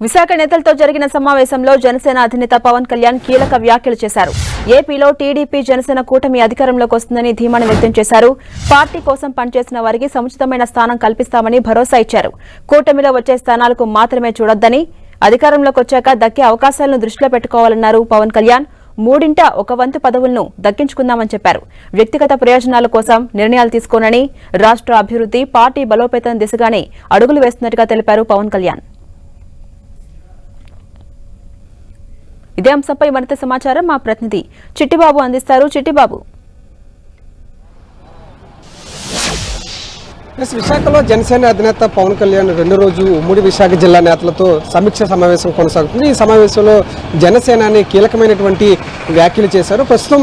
విశాఖ నేతలతో జరిగిన సమావేశంలో జనసేన అధినేత పవన్ కళ్యాణ్ కీలక వ్యాఖ్యలు చేశారు. ఏపీలో టీడీపీ జనసేన కూటమి అధికారంలోకి వస్తుందని ధీమాను వ్యక్తం చేశారు. పార్టీ కోసం పనిచేసిన వారికి సముచితమైన స్థానం కల్పిస్తామని భరోసా ఇచ్చారు. కూటమిలో వచ్చే స్థానాలకు మాత్రమే చూడొద్దని, అధికారంలోకి వచ్చాక దక్కే అవకాశాలను దృష్టిలో పెట్టుకోవాలన్నారు పవన్ కళ్యాణ్. మూడింట ఒక వంతు పదవులను దక్కించుకుందామని చెప్పారు. వ్యక్తిగత ప్రయోజనాల కోసం నిర్ణయాలు తీసుకోనని, రాష్ట్ర అభివృద్ధి, పార్టీ బలోపేతం దిశగానే అడుగులు వేస్తున్నట్టుగా తెలిపారు పవన్ కళ్యాణ్. ఇదే అంశంపై మరింత సమాచారం మా ప్రతినిధి చిట్టిబాబు అందిస్తారు. చిట్టిబాబు, విశాఖలో జనసేన అధినేత పవన్ కళ్యాణ్ రెండో రోజు ఉమ్మడి విశాఖ జిల్లా నేతలతో సమీక్ష సమావేశం కొనసాగుతుంది. ఈ సమావేశంలో జనసేనాని కీలకమైనటువంటి వ్యాఖ్యలు చేశారు. ప్రస్తుతం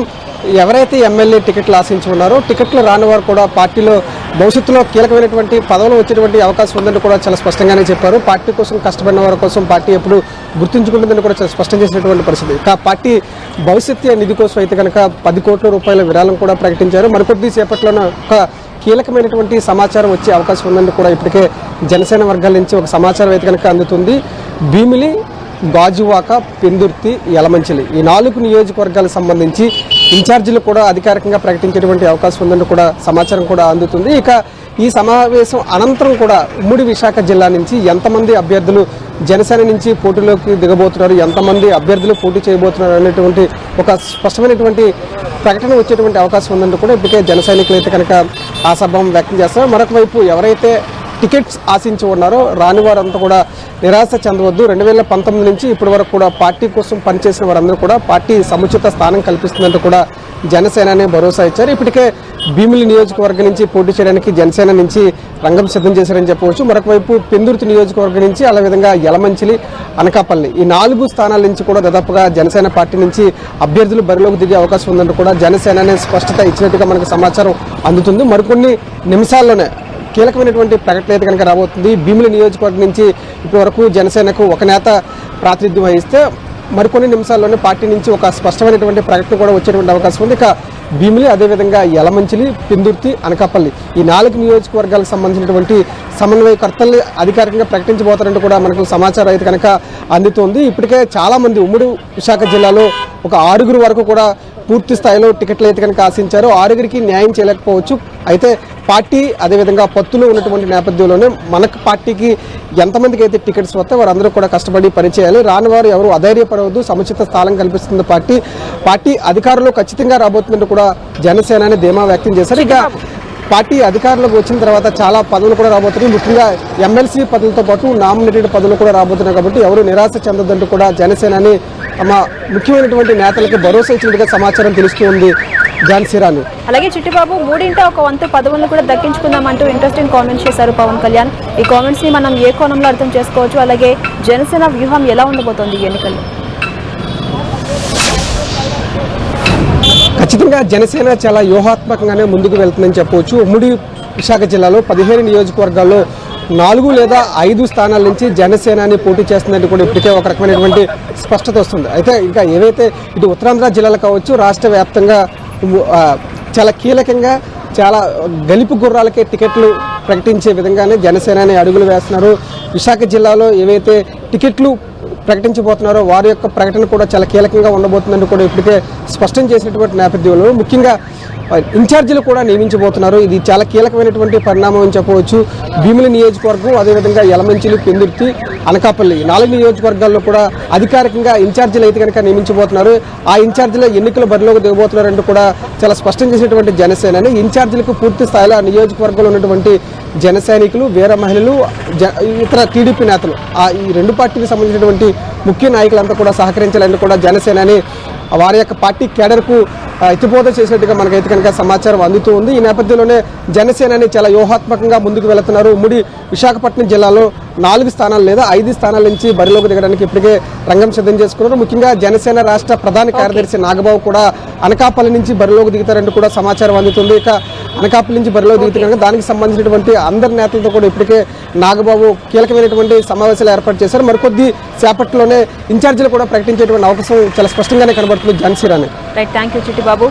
ఎవరైతే ఎమ్మెల్యే టికెట్లు ఆశించి ఉన్నారో టికెట్లు రాని వారు కూడా పార్టీలో భవిష్యత్తులో కీలకమైనటువంటి పదవులు వచ్చేటువంటి అవకాశం ఉందని కూడా చాలా స్పష్టంగానే చెప్పారు. పార్టీ కోసం కష్టపడిన వారి కోసం పార్టీ ఎప్పుడు గుర్తుంచుకుంటుందని కూడా చాలా స్పష్టం చేసినటువంటి పరిస్థితి. పార్టీ భవిష్యత్తు నిధి కోసం అయితే కనుక 10 కోట్ల రూపాయల విరాళం కూడా ప్రకటించారు. మరికొద్ది సేపట్లోనే ఒక కీలకమైనటువంటి సమాచారం వచ్చే అవకాశం ఉందని కూడా ఇప్పటికే జనసేన వర్గాల నుంచి ఒక సమాచారం అయితే కనుక అందుతుంది. భీమిలి, గాజువాక, పెందుర్తి, యలమంచిలి ఈ 4 నియోజకవర్గాలకు సంబంధించి ఇన్ఛార్జీలు కూడా అధికారికంగా ప్రకటించేటువంటి అవకాశం ఉందని కూడా సమాచారం కూడా అందుతుంది. ఇక ఈ సమావేశం అనంతరం కూడా ఉమ్మడి విశాఖ జిల్లా నుంచి ఎంతమంది అభ్యర్థులు జనసేన నుంచి పోటీలోకి దిగబోతున్నారు, ఎంతమంది అభ్యర్థులు పోటీ చేయబోతున్నారు అనేటువంటి ఒక స్పష్టమైనటువంటి ప్రకటన వచ్చేటువంటి అవకాశం ఉందని కూడా ఇప్పటికే జన సైనికులు అయితే కనుక ఆశాభావం వ్యక్తం చేస్తారు. మరొక వైపు ఎవరైతే టికెట్స్ ఆశించి ఉన్నారో రాని వారంతా కూడా నిరాశ చెందవద్దు. 2019 నుంచి ఇప్పటి వరకు కూడా పార్టీ కోసం పనిచేసిన వారందరూ కూడా పార్టీ సముచిత స్థానం కల్పిస్తుందంటూ కూడా జనసేననే భరోసా ఇచ్చారు. ఇప్పటికే భీమిలి నియోజకవర్గం నుంచి పోటీ చేయడానికి జనసేన నుంచి రంగం సిద్ధం చేశారని చెప్పవచ్చు. మరొక వైపు పెందుర్తి నియోజకవర్గం నుంచి, అలా విధంగా యలమంచిలి, అనకాపల్లి ఈ 4 స్థానాల నుంచి కూడా దాదాపుగా జనసేన పార్టీ నుంచి అభ్యర్థులు బరిలోకి దిగే అవకాశం ఉందంటూ కూడా జనసేననే స్పష్టత ఇచ్చినట్టుగా మనకు సమాచారం అందుతుంది. మరికొన్ని నిమిషాల్లోనే కీలకమైనటువంటి ప్రకటన అయితే కనుక రాబోతుంది. భీమిలి నియోజకవర్గం నుంచి ఇప్పటి వరకు జనసేనకు ఒక నేత ప్రాతినిధ్యం వహిస్తే మరికొన్ని నిమిషాల్లోనే పార్టీ నుంచి ఒక స్పష్టమైనటువంటి ప్రకటన కూడా వచ్చేటువంటి అవకాశం ఉంది. ఇక భీమిలి, అదేవిధంగా యలమంచిలి, పెందుర్తి, అనకాపల్లి ఈ 4 నియోజకవర్గాలకు సంబంధించినటువంటి సమన్వయకర్తల్ని అధికారికంగా ప్రకటించబోతారంటూ కూడా మనకు సమాచారం అయితే కనుక అందుతోంది. ఇప్పటికే చాలామంది ఉమ్మడి విశాఖ జిల్లాలో ఒక 6 వరకు కూడా పూర్తి స్థాయిలో టికెట్లు అయితే కనుక ఆశించారు. 6కి న్యాయం చేయలేకపోవచ్చు. అయితే పార్టీ అదేవిధంగా పత్తులో ఉన్నటువంటి నేపథ్యంలోనే మనకు పార్టీకి ఎంతమందికి అయితే టికెట్స్ వస్తే వారందరూ కూడా కష్టపడి పనిచేయాలి. రాని వారు ఎవరు అధైర్యపడవద్దు. సముచిత స్థానం కల్పిస్తుంది పార్టీ అధికారంలో ఖచ్చితంగా రాబోతుందంటూ కూడా జనసేనని ధీమా వ్యక్తం చేశారు. ఇక పార్టీ అధికారంలోకి వచ్చిన తర్వాత చాలా పదవులు కూడా రాబోతున్నాయి. ముఖ్యంగా ఎమ్మెల్సీ పదవులతో పాటు నామినేటెడ్ పదవులు కూడా రాబోతున్నాయి. కాబట్టి ఎవరు నిరాశ చెందొద్దంటూ కూడా జనసేనని తమ ముఖ్యమైనటువంటి నేతలకు భరోసా ఇచ్చినట్టుగా సమాచారం తెలుస్తూ ఉంది. ఝాన్సీరాణి. అలాగే చిట్టిబాబు, మూడింట ఒక వంతు పదవులను కూడా దక్కించుకుందామంటూ ఇంట్రెస్టింగ్ కామెంట్స్ చేశారు పవన్ కళ్యాణ్. ఈ కామెంట్స్ ని మనం ఏ కోణంలో అర్థం చేసుకోవచ్చు? అలాగే జనసేన వ్యూహం ఎలా ఉండబోతోంది ఈ ఎన్నికల్లో? ఖచ్చితంగా జనసేన చాలా వ్యూహాత్మకంగానే ముందుకు వెళ్తుందని చెప్పవచ్చు. ఉమ్మడి విశాఖ జిల్లాలో 15 నియోజకవర్గాల్లో 4 లేదా 5 స్థానాల నుంచి జనసేనని పోటీ చేస్తుందంటే కూడా ఇప్పటికే ఒక రకమైనటువంటి స్పష్టత వస్తుంది. అయితే ఇంకా ఏవైతే ఇటు ఉత్తరాంధ్ర జిల్లాలు కావచ్చు, రాష్ట్ర వ్యాప్తంగా చాలా కీలకంగా చాలా గెలుపు గుర్రాలకే టికెట్లు ప్రకటించే విధంగానే జనసేనని అడుగులు వేస్తున్నారు. విశాఖ జిల్లాలో ఏవైతే టికెట్లు ప్రకటించబోతున్నారో వారి యొక్క ప్రకటన కూడా చాలా కీలకంగా ఉండబోతుందని కూడా ఇప్పటికే స్పష్టం చేసినటువంటి నేపథ్యంలో ముఖ్యంగా ఇన్ఛార్జీలు కూడా నియమించబోతున్నారు. ఇది చాలా కీలకమైనటువంటి పరిణామం అని చెప్పవచ్చు. భీమిలి నియోజకవర్గం, అదేవిధంగా యలమంచిలి, పెందుర్తి, అనకాపల్లి 4 నియోజకవర్గాల్లో కూడా అధికారికంగా ఇన్ఛార్జీలు అయితే కనుక నియమించబోతున్నారు. ఆ ఇన్ఛార్జీల ఎన్నికల బరిలోకి దిగబోతున్నారంటూ కూడా చాలా స్పష్టం చేసినటువంటి జనసేనని ఇన్ఛార్జీలకు పూర్తి స్థాయిలో ఆ నియోజకవర్గంలో ఉన్నటువంటి జన సైనికులు, వీర మహిళలు, ఇతర టీడీపీ నేతలు ఈ 2 పార్టీలకు సంబంధించినటువంటి ముఖ్య నాయకులంతా కూడా సహకరించాలని కూడా జనసేనని వారి యొక్క పార్టీ కేడర్కు ఎత్తిపోత చేసినట్టుగా మనకైతే కనుక సమాచారం అందుతూ ఉంది. ఈ నేపథ్యంలోనే జనసేనని చాలా వ్యూహాత్మకంగా ముందుకు వెళుతున్నారు. ఉమ్మడి విశాఖపట్నం జిల్లాలో 4 స్థానాలు లేదా 5 స్థానాల నుంచి బరిలోకి దిగడానికి ఇప్పటికే రంగం సిద్ధం చేసుకున్నారు. ముఖ్యంగా జనసేన రాష్ట్ర ప్రధాన కార్యదర్శి నాగబాబు కూడా అనకాపల్లి నుంచి బరిలోకి దిగుతారంటూ కూడా సమాచారం అందుతుంది. ఇక అనకాపల్లి నుంచి బరిలోకి దిగుతారు కనుక దానికి సంబంధించినటువంటి అందరి నేతలతో కూడా ఇప్పటికే నాగబాబు కీలకమైనటువంటి సమావేశాలు ఏర్పాటు చేశారు. మరికొద్ది సేపట్లోనే ఇన్ఛార్జీలు కూడా ప్రకటించేటువంటి అవకాశం చాలా స్పష్టంగానే కనబడుతుంది. Jhansi Rani. Right, thank you Chittibabu.